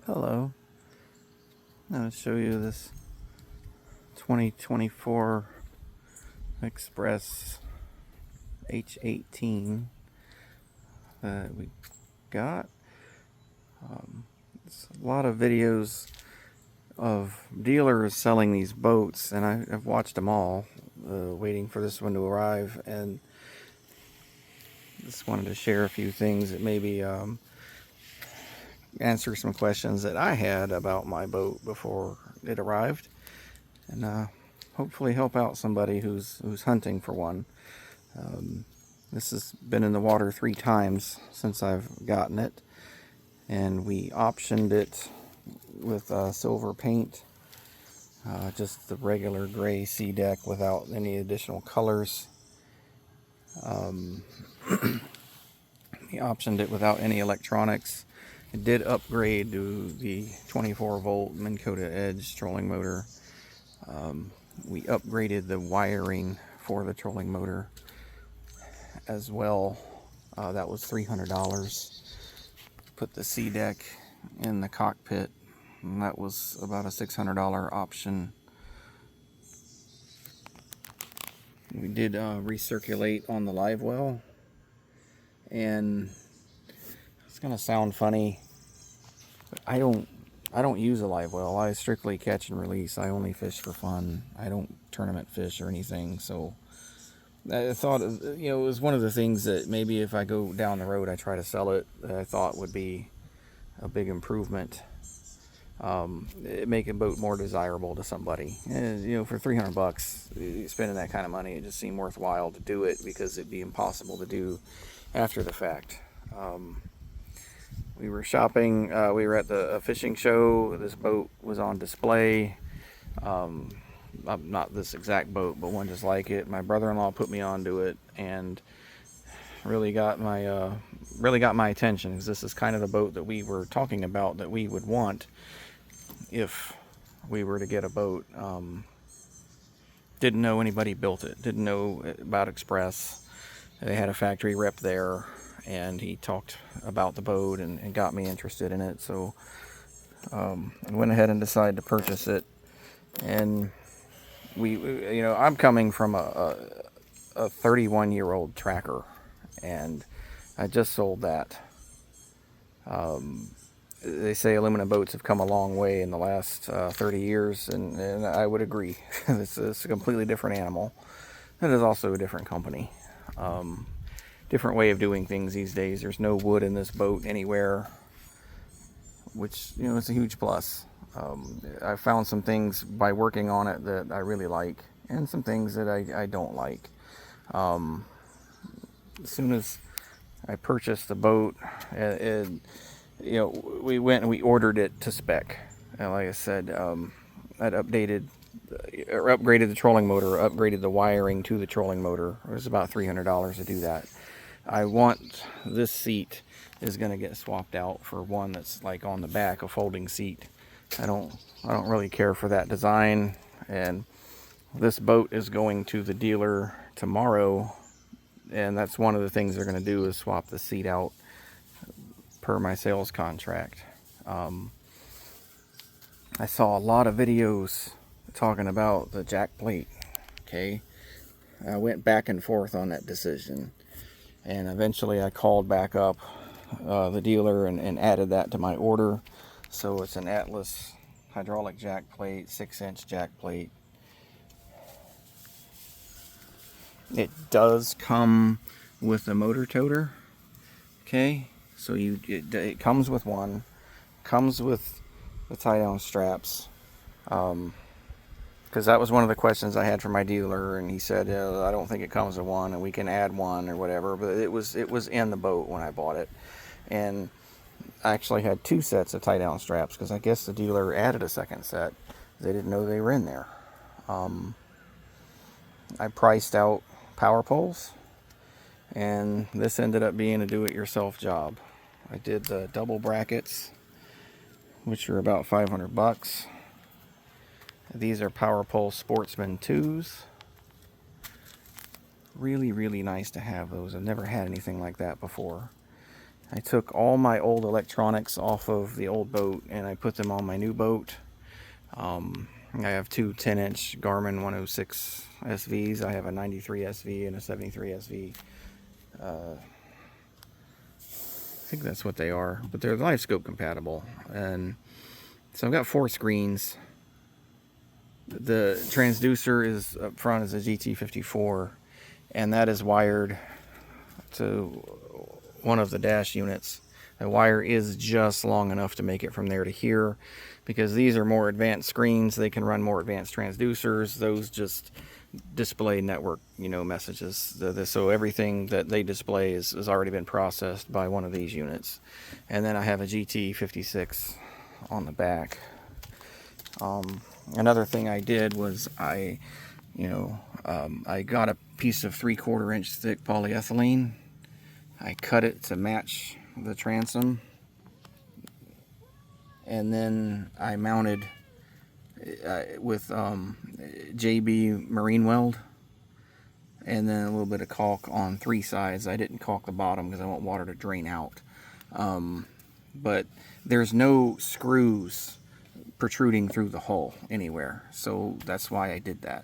Hello, I'll show you this 2024 Xpress H18 that we got. It's a lot of videos of dealers selling these boats, and I've watched them all, waiting for this one to arrive, and just wanted to share a few things that maybe answer some questions that I had about my boat before it arrived, and hopefully help out somebody who's hunting for one. This has been in the water 3 times since I've gotten it, and we optioned it with silver paint, just the regular gray sea deck without any additional colors. We optioned it without any electronics. It did upgrade to the 24-volt Minn Kota Edge trolling motor. We upgraded the wiring for the trolling motor as well. That was $300. Put the sea deck in the cockpit, and that was about a $600 option. We did recirculate on the live well, and it's gonna sound funny, but I don't use a live well. I strictly catch and release. I only fish for fun. I don't tournament fish or anything. So I thought, it was one of the things that maybe if I go down the road, I try to sell it, that I thought would be a big improvement. It make a boat more desirable to somebody. And, for $300, spending that kind of money, it just seemed worthwhile to do it, because it'd be impossible to do after the fact. We were shopping. We were at a fishing show. This boat was on display. Not this exact boat, but one just like it. My brother-in-law put me onto it, and really got my attention, because this is kind of the boat that we were talking about that we would want if we were to get a boat. Didn't know anybody built it. Didn't know about Xpress. They had a factory rep there, and he talked about the boat and got me interested in it. So I went ahead and decided to purchase it. And I'm coming from a 31-year-old tracker, and I just sold that. They say aluminum boats have come a long way in the last 30 years, and I would agree. It's a completely different animal. It is also a different company. Different way of doing things these days. There's no wood in this boat anywhere, which, it's a huge plus. I found some things by working on it that I really like, and some things that I don't like. As soon as I purchased the boat, we went and we ordered it to spec. And like I said, I'd updated or upgraded the trolling motor, upgraded the wiring to the trolling motor. It was about $300 to do that. I want this seat is going to get swapped out for one that's like on the back, a folding seat. I don't really care for that design, and this boat is going to the dealer tomorrow, and that's one of the things they're going to do is swap the seat out per my sales contract. I saw a lot of videos talking about the jack plate. Okay, I went back and forth on that decision, and eventually I called back up the dealer and added that to my order. So it's an Atlas hydraulic jack plate, 6-inch jack plate. It does come with a motor toter. Okay, so it comes with one, comes with the tie down straps, because that was one of the questions I had from my dealer, and he said, I don't think it comes with one, and we can add one or whatever. But it was in the boat when I bought it, and I actually had 2 sets of tie down straps, because I guess the dealer added a second set. They didn't know they were in there. I priced out power poles, and this ended up being a do-it-yourself job. I did the double brackets, which are about $500. These are power pole Sportsman 2s. Really, really nice to have those. I've never had anything like that before. I took all my old electronics off of the old boat and I put them on my new boat. I have two 10-inch Garmin 106 SVs. I have a 93 SV and a 73 SV. I think that's what they are, but they're LiveScope compatible. And so I've got 4 screens. The transducer is up front is a GT54, and that is wired to one of the dash units. The wire is just long enough to make it from there to here, because these are more advanced screens. They can run more advanced transducers. Those just display network, messages. So everything that they display has already been processed by one of these units. And then I have a GT56 on the back. Another thing I did was I got a piece of 3/4 inch thick polyethylene. I cut it to match the transom, and then I mounted with JB Marine Weld, and then a little bit of caulk on 3 sides. I didn't caulk the bottom because I want water to drain out. But there's no screws protruding through the hull anywhere, so that's why I did that.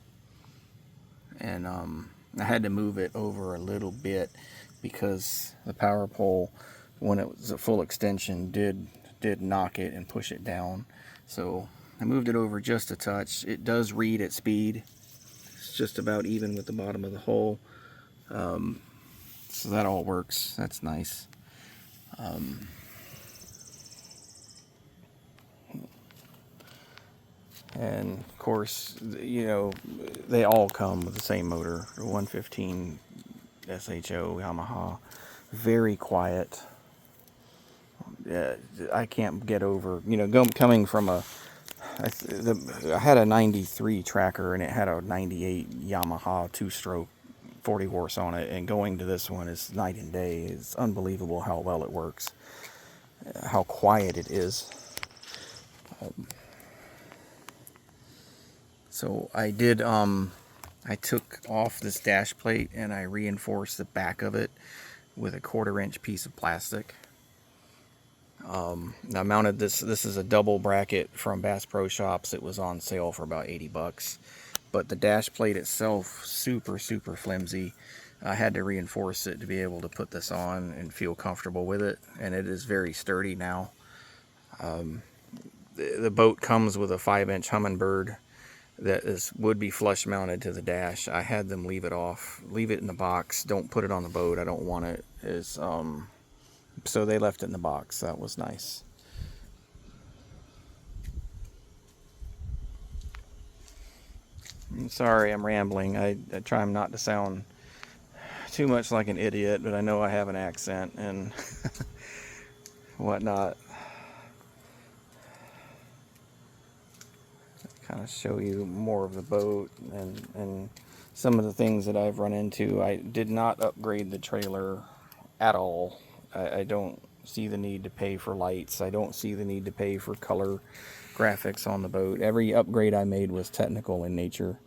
And I had to move it over a little bit because the power pole, when it was a full extension, did knock it and push it down. So I moved it over just a touch. It does read at speed. It's just about even with the bottom of the hull. So that all works. That's nice. And of course, they all come with the same motor, 115 SHO Yamaha. Very quiet. I can't get over, coming from I had a 93 tracker and it had a 98 Yamaha 2-stroke 40 horse on it, and going to this one is night and day. It's unbelievable how well it works, how quiet it is. So I did, I took off this dash plate and I reinforced the back of it with a 1/4 inch piece of plastic. I mounted this is a double bracket from Bass Pro Shops. It was on sale for about 80 bucks. But the dash plate itself, super flimsy. I had to reinforce it to be able to put this on and feel comfortable with it. And it is very sturdy now. The boat comes with a 5-inch Humminbird that would be flush mounted to the dash. I had them leave it off, leave it in the box. Don't put it on the boat. I don't want it. So they left it in the box. That was nice. I'm sorry, I'm rambling. I try not to sound too much like an idiot, but I know I have an accent and whatnot. Kind of show you more of the boat and some of the things that I've run into. I did not upgrade the trailer at all. I don't see the need to pay for lights. I don't see the need to pay for color graphics on the boat. Every upgrade I made was technical in nature.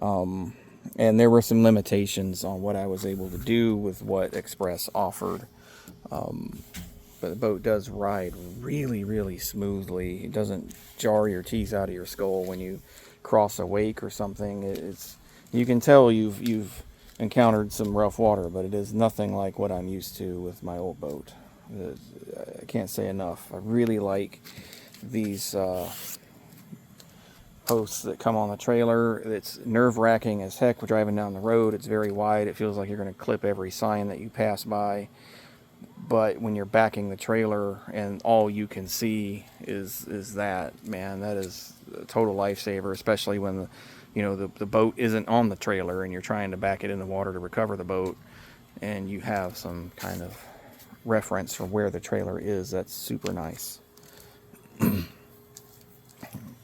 And there were some limitations on what I was able to do with what Xpress offered. But the boat does ride really smoothly. It doesn't jar your teeth out of your skull when you cross a wake or something. You can tell you've encountered some rough water, but it is nothing like what I'm used to with my old boat. I can't say enough. I really like these posts that come on the trailer. It's nerve-wracking as heck. We're driving down the road. It's very wide. It feels like you're going to clip every sign that you pass by. But when you're backing the trailer and all you can see is that, man, that is a total lifesaver, especially when the boat isn't on the trailer and you're trying to back it in the water to recover the boat, and you have some kind of reference for where the trailer is. That's super nice.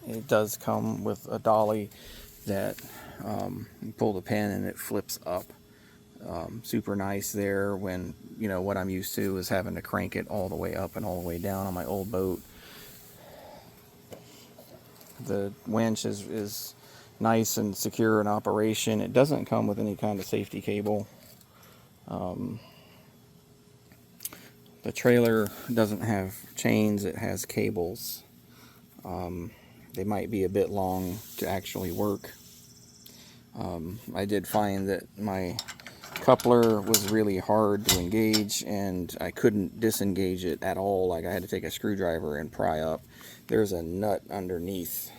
It does come with a dolly that you pull the pin and it flips up. Super nice there when, what I'm used to is having to crank it all the way up and all the way down on my old boat. The winch is nice and secure in operation. It doesn't come with any kind of safety cable. The The trailer doesn't have chains, it has cables. They might be a bit long to actually work. I did find that my coupler was really hard to engage, and I couldn't disengage it at all. Like, I had to take a screwdriver and pry up. There's a nut underneath.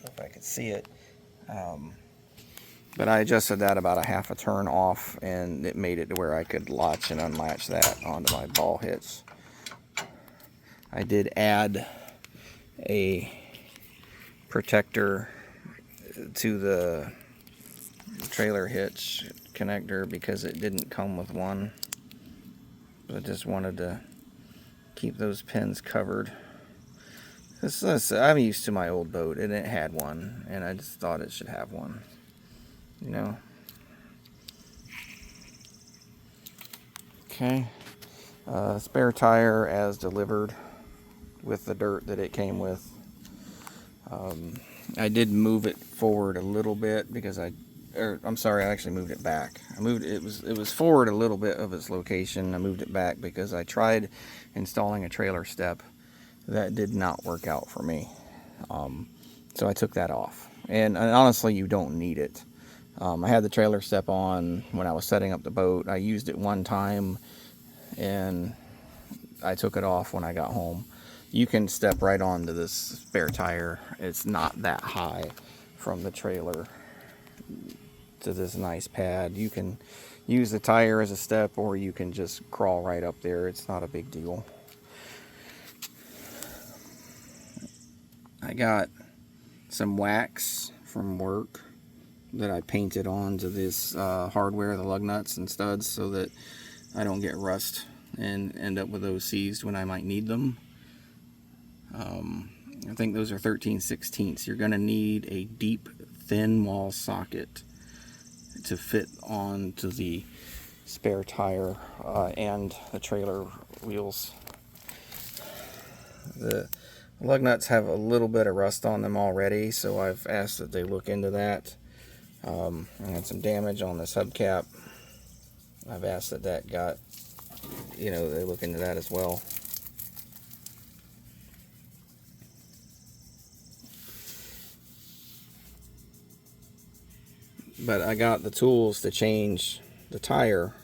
If I could see it. But I adjusted that about a half a turn off, and it made it to where I could latch and unlatch that onto my ball hitch. I did add a protector to the trailer hitch connector because it didn't come with one. I just wanted to keep those pins covered. I'm used to my old boat, and it had one, and I just thought it should have one. You know. Okay. Spare tire as delivered with the dirt that it came with. I did move it forward a little bit because I'm sorry, I actually moved it back. It was forward a little bit of its location. I moved it back because I tried installing a trailer step. That did not work out for me. So I took that off. And honestly, you don't need it. I had the trailer step on when I was setting up the boat. I used it one time, and I took it off when I got home. You can step right onto this spare tire. It's not that high from the trailer to this nice pad. You can use the tire as a step, or you can just crawl right up there. It's not a big deal. I got some wax from work that I painted onto this hardware, the lug nuts and studs, so that I don't get rust and end up with those seized when I might need them. I think those are 13/16. You're going to need a deep, thin wall socket to fit onto the spare tire and the trailer wheels. The lug nuts have a little bit of rust on them already, so I've asked that they look into that. I had some damage on this hubcap. I've asked that got, they look into that as well. But I got the tools to change the tire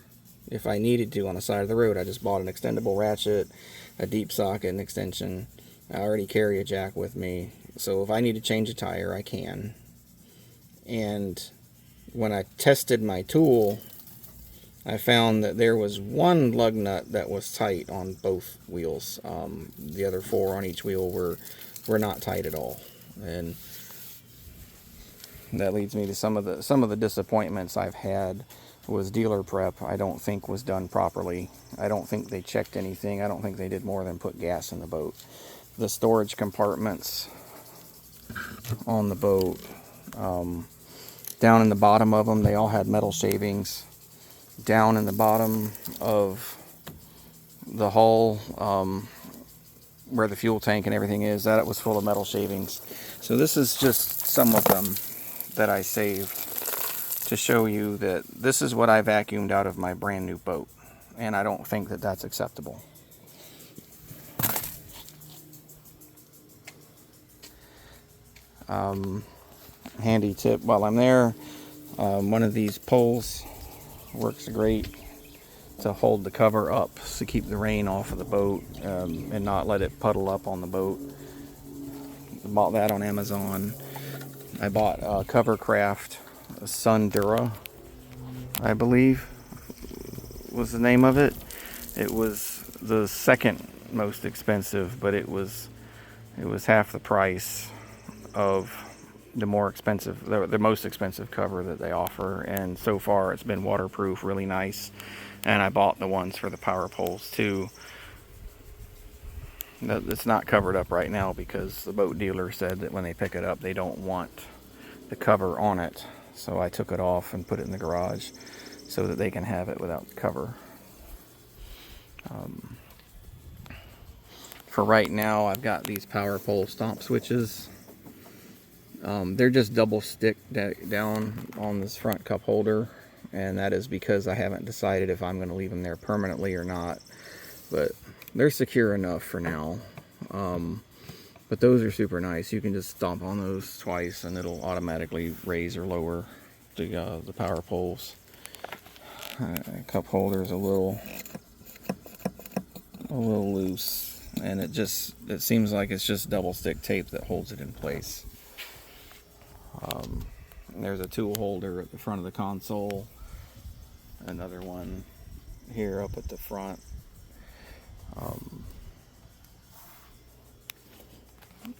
if I needed to on the side of the road. I just bought an extendable ratchet, a deep socket, and extension. I already carry a jack with me, so if I need to change a tire, I can. And when I tested my tool, I found that there was one lug nut that was tight on both wheels. The other 4 on each wheel were not tight at all, and that leads me to some of the disappointments I've had. Was dealer prep, I don't think was done properly. I don't think they checked anything. I don't think they did more than put gas in the boat. The storage compartments on the boat, down in the bottom of them, they all had metal shavings. Down in the bottom of the hull, where the fuel tank and everything is, that it was full of metal shavings. So this is just some of them that I saved to show you that this is what I vacuumed out of my brand new boat, and I don't think that that's acceptable. Handy tip while I'm there, one of these poles works great to hold the cover up to keep the rain off of the boat and not let it puddle up on the boat. I bought that on Amazon. I bought Covercraft Sundura, I believe was the name of it. It was the second most expensive, but it was half the price of the most expensive cover that they offer, and so far it's been waterproof, really nice. And I bought the ones for the power poles too. It's not covered up right now because the boat dealer said that when they pick it up they don't want the cover on it, so I took it off and put it in the garage so that they can have it without the cover. For right now, I've got these power pole stomp switches. They're just double stick down on this front cup holder, and that is because I haven't decided if I'm going to leave them there permanently or not. But they're secure enough for now. But those are super nice. You can just stomp on those twice and it'll automatically raise or lower the power poles. Cup holder's a little loose, and it seems like it's just double stick tape that holds it in place. There's a tool holder at the front of the console, another one here up at the front.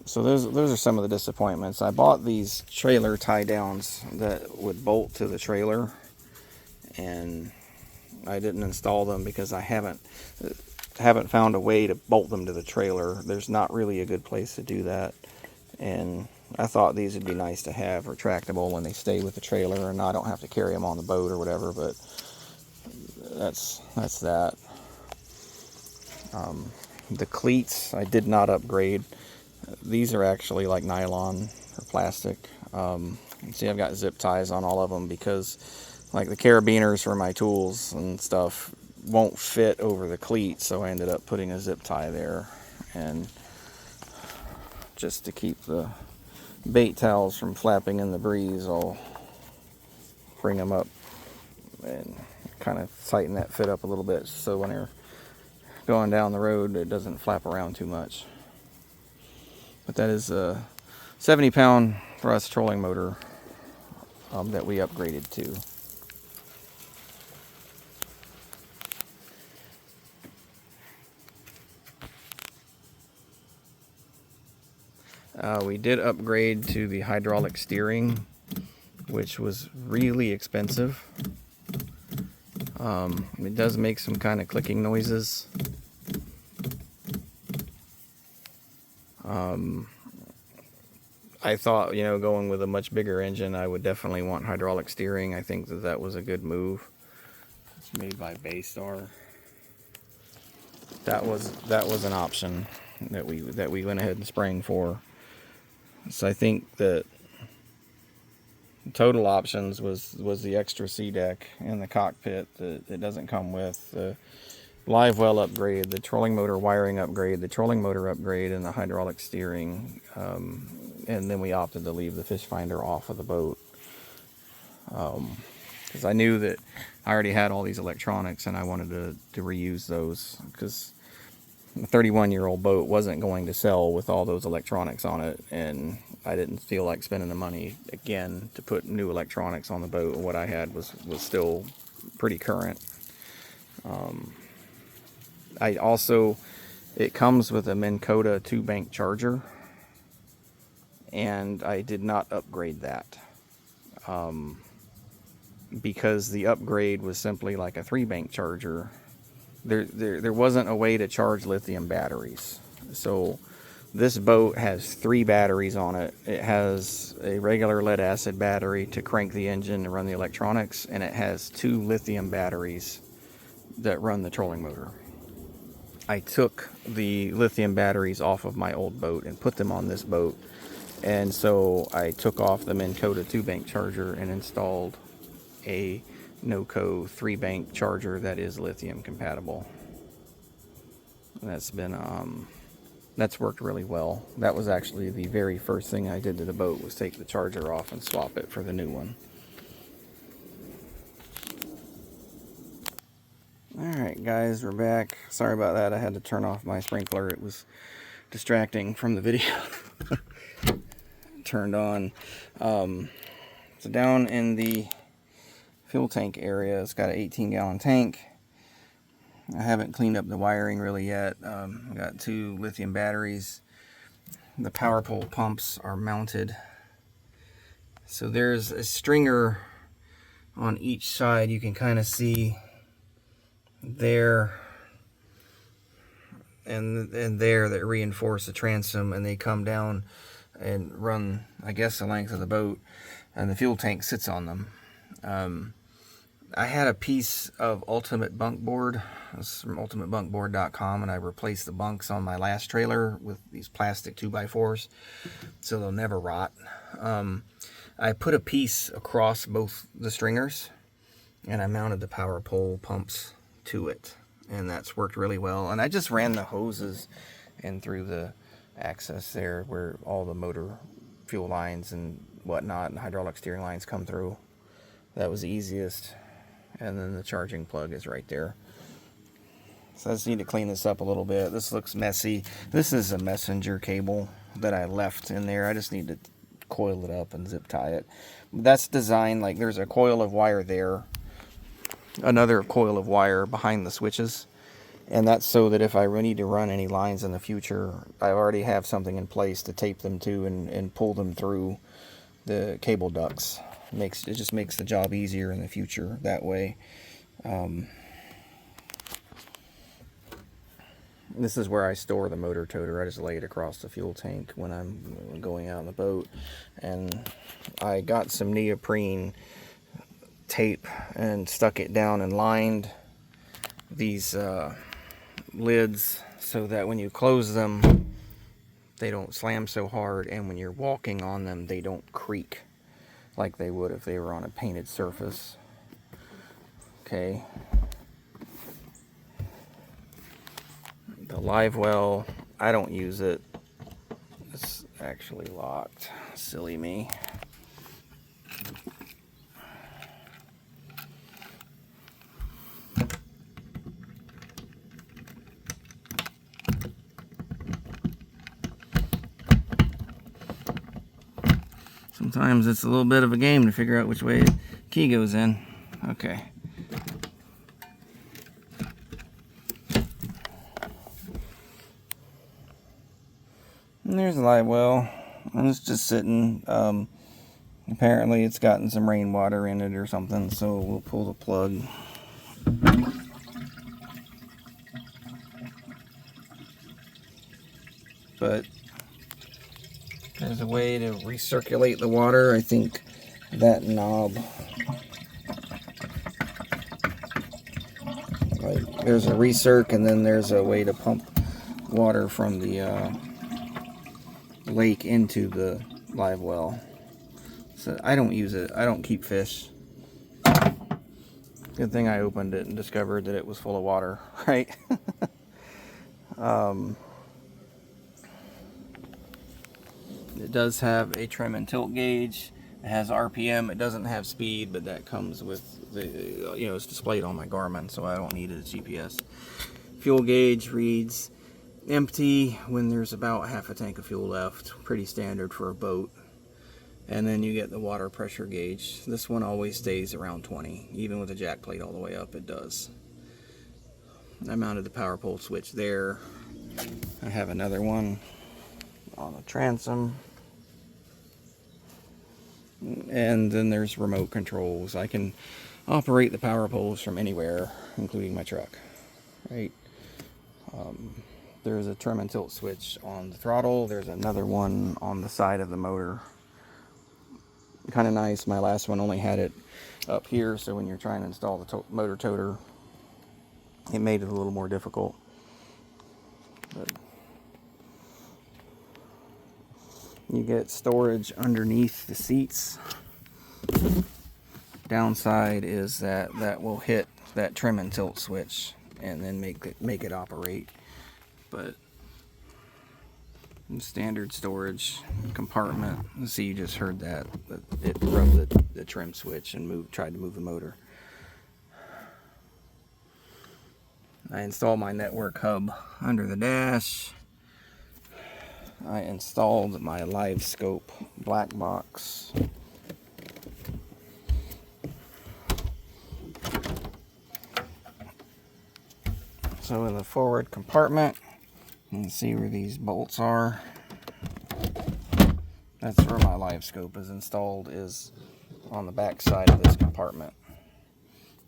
So those are some of the disappointments. I bought these trailer tie downs that would bolt to the trailer, and I didn't install them because I haven't found a way to bolt them to the trailer. There's not really a good place to do that, and I thought these would be nice to have retractable and they stay with the trailer and I don't have to carry them on the boat or whatever. But that's that. The cleats I did not upgrade. These are actually like nylon or plastic. See, I've got zip ties on all of them because like the carabiners for my tools and stuff won't fit over the cleat, so I ended up putting a zip tie there, and just to keep the bait towels from flapping in the breeze, I'll bring them up and kind of tighten that fit up a little bit so when they're going down the road it doesn't flap around too much. But that is a 70-pound thrust trolling motor that we upgraded to. We did upgrade to the hydraulic steering, which was really expensive. It does make some kind of clicking noises. I thought, going with a much bigger engine, I would definitely want hydraulic steering. I think that was a good move. It's made by Baystar. That was an option that we went ahead and sprang for. So I think that total options was the extra sea deck and the cockpit that it doesn't come with, the live well upgrade, the trolling motor wiring upgrade, the trolling motor upgrade, and the hydraulic steering. And then we opted to leave the fish finder off of the boat because I knew that I already had all these electronics and I wanted to reuse those, because a 31-year-old boat wasn't going to sell with all those electronics on it, and I didn't feel like spending the money again to put new electronics on the boat. What I had was still pretty current. It comes with a Minn Kota 2-bank charger, and I did not upgrade that because the upgrade was simply like a 3-bank charger. There wasn't a way to charge lithium batteries. So this boat has 3 batteries on it. It has a regular lead acid battery to crank the engine and run the electronics, and it has 2 lithium batteries that run the trolling motor. I took the lithium batteries off of my old boat and put them on this boat, and so I took off the Minn Kota 2-bank charger and installed a NOCO 3-bank charger that is lithium compatible. That's worked really well. That was actually the very first thing I did to the boat, was take the charger off and swap it for the new one. Alright guys, we're back. Sorry about that, I had to turn off my sprinkler. It was distracting from the video. Turned on. So down in the fuel tank area, it's got an 18-gallon tank. I haven't cleaned up the wiring really yet. I've got 2 lithium batteries. The power pole pumps are mounted. So there's a stringer on each side. You can kind of see there and there that reinforce the transom, and they come down and run, I guess, the length of the boat, and the fuel tank sits on them. I had a piece of Ultimate Bunk Board. This is from ultimatebunkboard.com, and I replaced the bunks on my last trailer with these plastic 2x4s so they'll never rot. I put a piece across both the stringers, and I mounted the power pole pumps to it, and that's worked really well. And I just ran the hoses in through the access there where all the motor fuel lines and whatnot and hydraulic steering lines come through. That was the easiest. And then the charging plug is right there. So I just need to clean this up a little bit. This looks messy. This is a messenger cable that I left in there. I just need to coil it up and zip tie it. That's designed like there's a coil of wire there, another coil of wire behind the switches, and that's so that if I need to run any lines in the future, I already have something in place to tape them to and pull them through the cable ducts. It just makes the job easier in the future that way. This is where I store the motor toter. I just lay it across the fuel tank when I'm going out on the boat. And I got some neoprene tape and stuck it down and lined these lids so that when you close them, they don't slam so hard, and when you're walking on them, they don't creak like they would if they were on a painted surface. Okay. The live well, I don't use it. It's actually locked. Silly me. Sometimes it's a little bit of a game to figure out which way the key goes in. Okay. And there's the live well, and it's just sitting. Apparently it's gotten some rainwater in it or something, so we'll pull the plug. But there's a way to recirculate the water. I think that knob, like there's a recirc, and then there's a way to pump water from the lake into the live well. So I don't use it. I don't keep fish. Good thing I opened it and discovered that it was full of water, right? It does have a trim and tilt gauge. It has RPM. It doesn't have speed, but that comes with the, it's displayed on my Garmin, so I don't need it as GPS. Fuel gauge reads empty when there's about half a tank of fuel left. Pretty standard for a boat. And then you get the water pressure gauge. This one always stays around 20. Even with the jack plate all the way up, it does. I mounted the power pole switch there. I have another one on the transom. And then there's remote controls. I can operate the power poles from anywhere, including my truck. Right? There's a trim and tilt switch on the throttle. There's another one on the side of the motor. Kind of nice. My last one only had it up here, so when you're trying to install the motor toter, it made it a little more difficult. But you get storage underneath the seats. Downside is that will hit that trim and tilt switch and then make it operate. But standard storage compartment. See, you just heard that. It rubbed the trim switch and tried to move the motor. I installed my network hub under the dash. I installed my live scope black box. So in the forward compartment, you can see where these bolts are. That's where my live scope is installed, is on the back side of this compartment.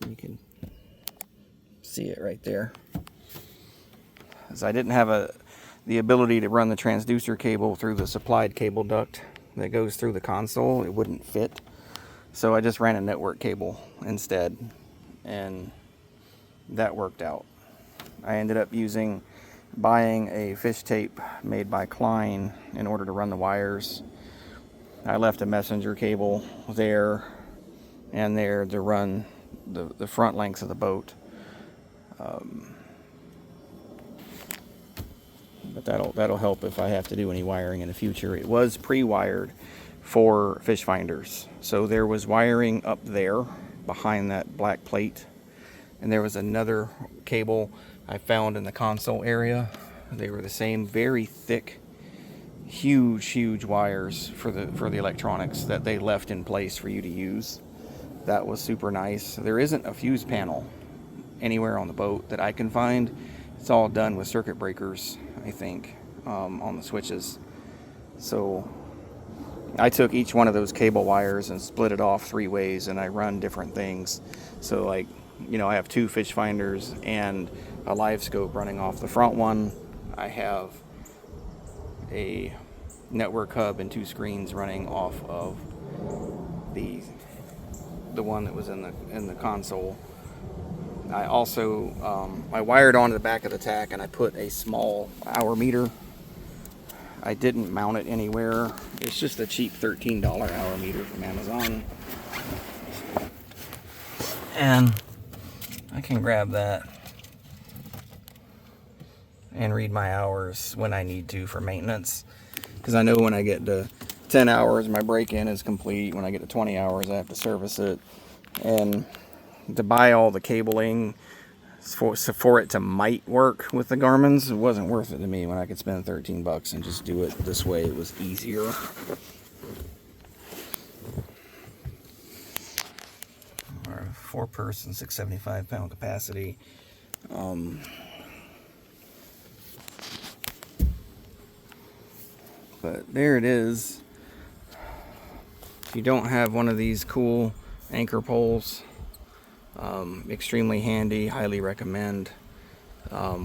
You can see it right there. As I didn't have the ability to run the transducer cable through the supplied cable duct that goes through the console, it wouldn't fit. So I just ran a network cable instead, and that worked out. I ended up buying a fish tape made by Klein in order to run the wires. I left a messenger cable there and there to run the front length of the boat. But that'll help if I have to do any wiring in the future. It was pre-wired for fish finders, so there was wiring up there behind that black plate, and there was another cable I found in the console area. They were the same, very thick, huge wires for the electronics that they left in place for you to use. That was super nice. There isn't a fuse panel anywhere on the boat that I can find. It's all done with circuit breakers, I think, on the switches. So I took each one of those cable wires and split it off 3 ways, and I run different things. So, like, you know, I have 2 fish finders and a live scope running off the front one. I have a network hub and 2 screens running off of the one that was in the console. I also I wired onto the back of the tack, and I put a small hour meter. I didn't mount it anywhere. It's just a cheap $13 hour meter from Amazon, and I can grab that and read my hours when I need to for maintenance, because I know when I get to 10 hours my break-in is complete. When I get to 20 hours I have to service it, and to buy all the cabling for it to might work with the Garmin's, it wasn't worth it to me when I could spend 13 bucks and just do it this way. It was easier. Our 4-person 675 pound capacity. But there it is. If you don't have one of these cool anchor poles, extremely handy, highly recommend.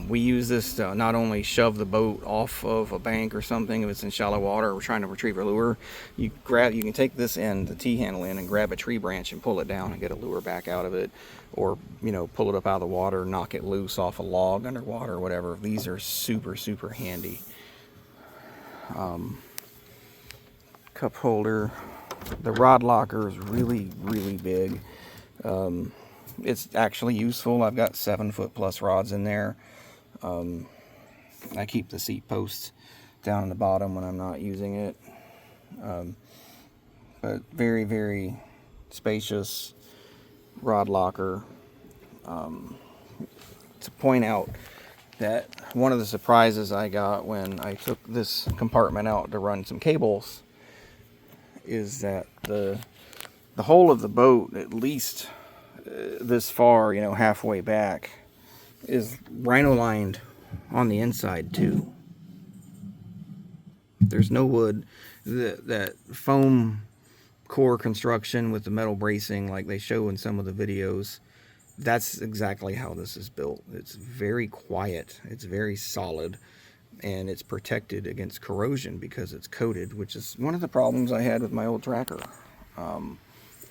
We use this to not only shove the boat off of a bank or something if it's in shallow water or we're trying to retrieve a lure. You can take this end, the T-handle end, and grab a tree branch and pull it down and get a lure back out of it, or, you know, pull it up out of the water, knock it loose off a log underwater or whatever. These are super handy. Cup holder. The rod locker is really big. It's actually useful. I've got 7-foot plus rods in there. I keep the seat post down in the bottom when I'm not using it. But very spacious rod locker. To point out that one of the surprises I got when I took this compartment out to run some cables is that the whole of the boat, at least this far, you know, halfway back, is rhino lined on the inside too. There's no wood. That foam core construction with the metal bracing like they show in some of the videos, that's exactly how this is built. It's very quiet, it's very solid, and it's protected against corrosion because it's coated, which is one of the problems I had with my old tracker.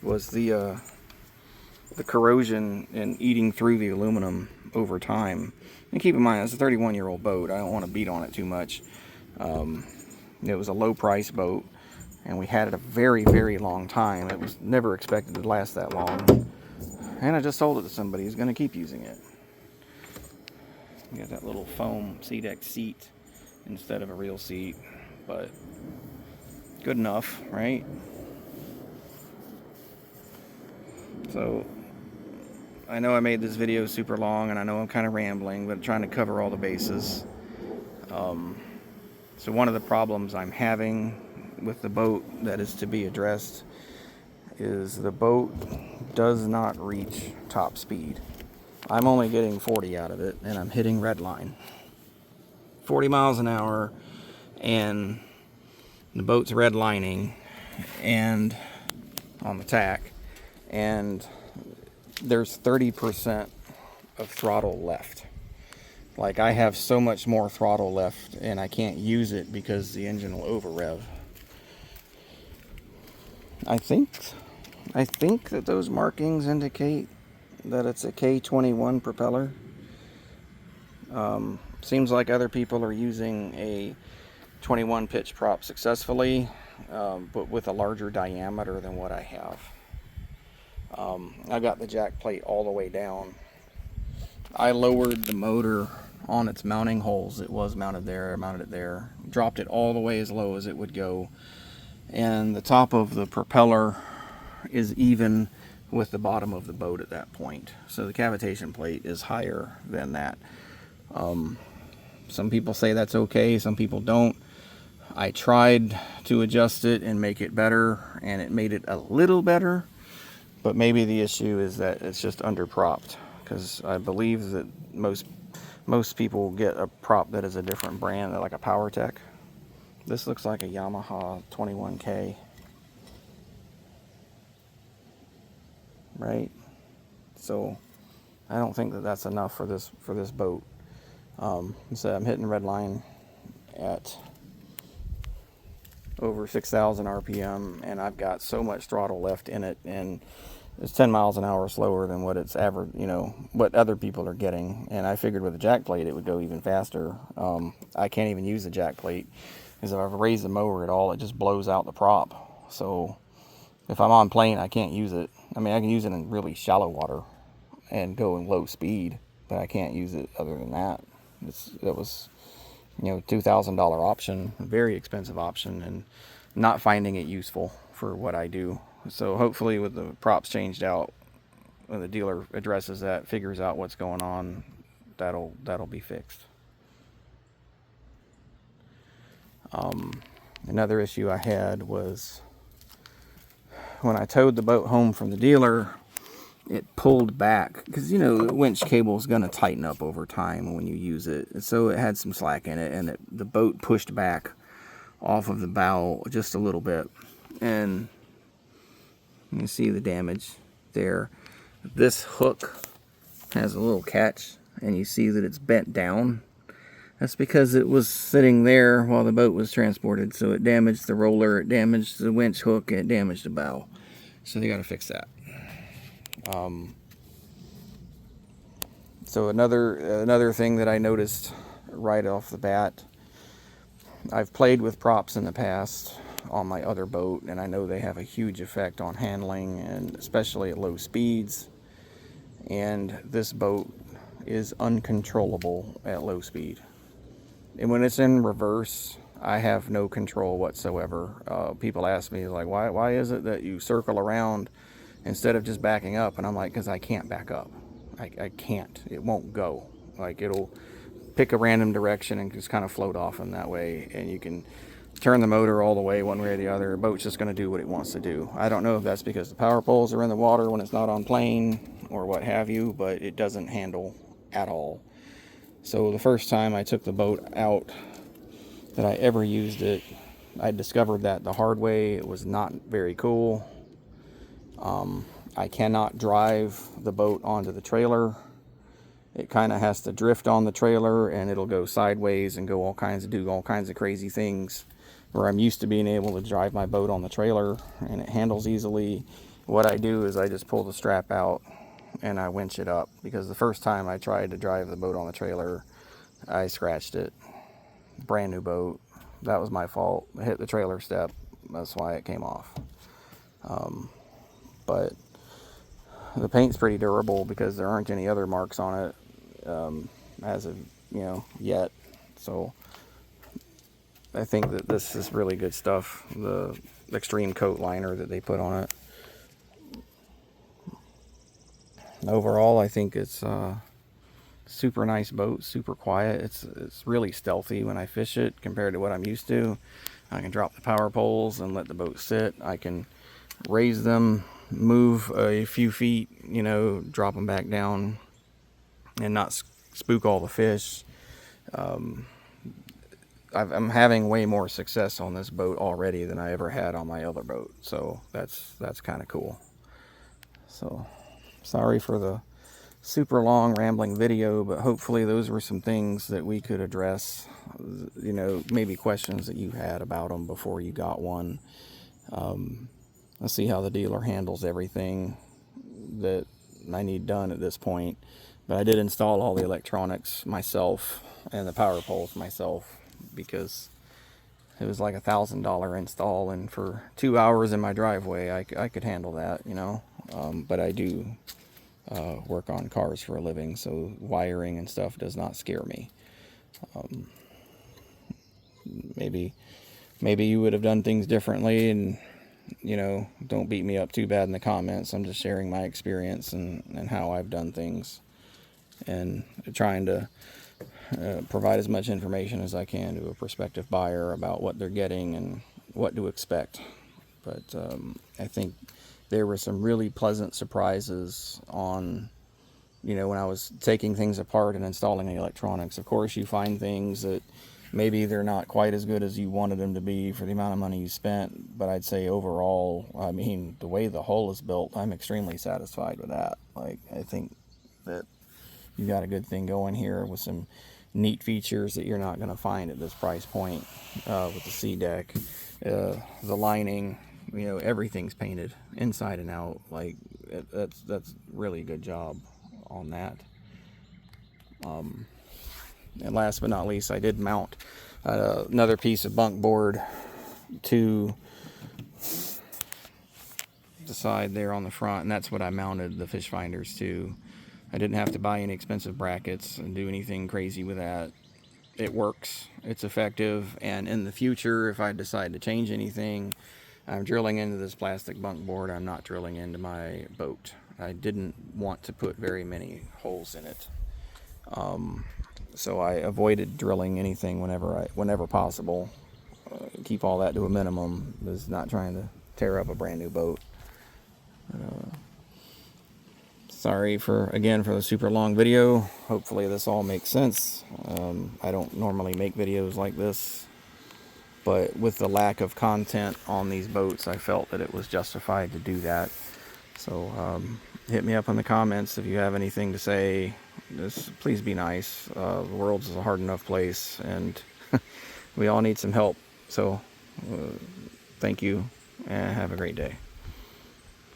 Was the corrosion and eating through the aluminum over time. And keep in mind, it's a 31-year-old boat. I don't want to beat on it too much. It was a low price boat, and we had it a very long time. It was never expected to last that long, and I just sold it to somebody who's going to keep using it. You got that little foam SeaDeck seat instead of a real seat, but good enough, right? So I know I made this video super long, and I know I'm kind of rambling, but I'm trying to cover all the bases. So one of the problems I'm having with the boat that is to be addressed is the boat does not reach top speed. I'm only getting 40 out of it, and I'm hitting red line. 40 miles an hour, and the boat's redlining and on the tack, and there's 30% of throttle left. Like, I have so much more throttle left, and I can't use it because the engine will over rev. I think that those markings indicate that it's a K21 propeller. Seems like other people are using a 21 pitch prop successfully, but with a larger diameter than what I have. I got the jack plate all the way down. I lowered the motor on its mounting holes. It was mounted there. I mounted it there. Dropped it all the way as low as it would go. And the top of the propeller is even with the bottom of the boat at that point. So the cavitation plate is higher than that. Some people say that's okay, some people don't. I tried to adjust it and make it better, and it made it a little better, but maybe the issue is that it's just underpropped, because I believe that most people get a prop that is a different brand, like a PowerTech. This looks like a Yamaha 21K, right? So I don't think that that's enough for this boat. So I'm hitting red line at over 6,000 RPM, and I've got so much throttle left in it, and it's 10 miles an hour slower than what it's average, you know, what other people are getting. And I figured with a jack plate it would go even faster. I can't even use the jack plate, because if I raise the mower at all, it just blows out the prop. So if I'm on plane, I can't use it. I mean, I can use it in really shallow water and go in low speed, but I can't use it other than that. It was, you know, $2,000 option, very expensive option, and not finding it useful for what I do. So hopefully with the props changed out, when the dealer addresses that, figures out what's going on, that'll be fixed. Another issue I had was when I towed the boat home from the dealer, it pulled back, because, you know, the winch cable is going to tighten up over time when you use it. And so it had some slack in it, and the boat pushed back off of the bow just a little bit. And you can see the damage there. This hook has a little catch, and you see that it's bent down. That's because it was sitting there while the boat was transported, so it damaged the roller, it damaged the winch hook, and it damaged the bow. So they got to fix that. So another thing that I noticed right off the bat, I've played with props in the past on my other boat, and I know they have a huge effect on handling, and especially at low speeds. And this boat is uncontrollable at low speed. And when it's in reverse, I have no control whatsoever. People ask me, like, why is it that you circle around instead of just backing up? And I'm like, because I can't back up. I can't. It won't go. Like, it'll pick a random direction and just kind of float off in that way. And you can turn the motor all the way one way or the other. The boat's just going to do what it wants to do. I don't know if that's because the power poles are in the water when it's not on plane or what have you, but it doesn't handle at all. So the first time I took the boat out that I ever used it, I discovered that the hard way. It was not very cool. I cannot drive the boat onto the trailer. It kind of has to drift on the trailer, and it'll go sideways and do all kinds of crazy things, where I'm used to being able to drive my boat on the trailer and it handles easily. What I do is I just pull the strap out and I winch it up, because the first time I tried to drive the boat on the trailer, I scratched it. Brand new boat. That was my fault. I hit the trailer step. That's why it came off. But the paint's pretty durable, because there aren't any other marks on it as of, you know, yet. So I think that this is really good stuff. The extreme coat liner that they put on it. Overall, I think it's super nice boat, super quiet. It's really stealthy when I fish it compared to what I'm used to. I can drop the power poles and let the boat sit. I can raise them, move a few feet, you know, drop them back down and not spook all the fish. I'm having way more success on this boat already than I ever had on my other boat. So that's kind of cool. So sorry for the super long rambling video, but hopefully those were some things that we could address, you know, maybe questions that you had about them before you got one. Let's see how the dealer handles everything that I need done at this point. But I did install all the electronics myself and the power poles myself, because it was like $1,000 install, and for 2 hours in my driveway I could handle that, you know. but I do work on cars for a living, so wiring and stuff does not scare me. Maybe you would have done things differently, and don't beat me up too bad in the comments. I'm just sharing my experience and how I've done things, and trying to provide as much information as I can to a prospective buyer about what they're getting and what to expect. But I think there were some really pleasant surprises on, when I was taking things apart and installing the electronics. Of course, you find things that maybe they're not quite as good as you wanted them to be for the amount of money you spent, but I'd say overall, I mean, the way the hull is built, I'm extremely satisfied with that. Like, I think that you got a good thing going here with some neat features that you're not going to find at this price point, with the C deck, the lining, everything's painted inside and out. Like, that's really a good job on that. And last but not least, I did mount another piece of bunk board to the side there on the front, and that's what I mounted the fish finders to. I didn't have to buy any expensive brackets and do anything crazy with that. It works, it's effective, and in the future, if I decide to change anything, I'm drilling into this plastic bunk board. I'm not drilling into my boat. I didn't want to put very many holes in it. So I avoided drilling anything whenever possible. Keep all that to a minimum. Is not trying to tear up a brand new boat. Sorry for the super long video. Hopefully this all makes sense. I don't normally make videos like this, but with the lack of content on these boats, I felt that it was justified to do that. So hit me up in the comments if you have anything to say. Just please be nice. The world is a hard enough place, and we all need some help. So thank you, and have a great day.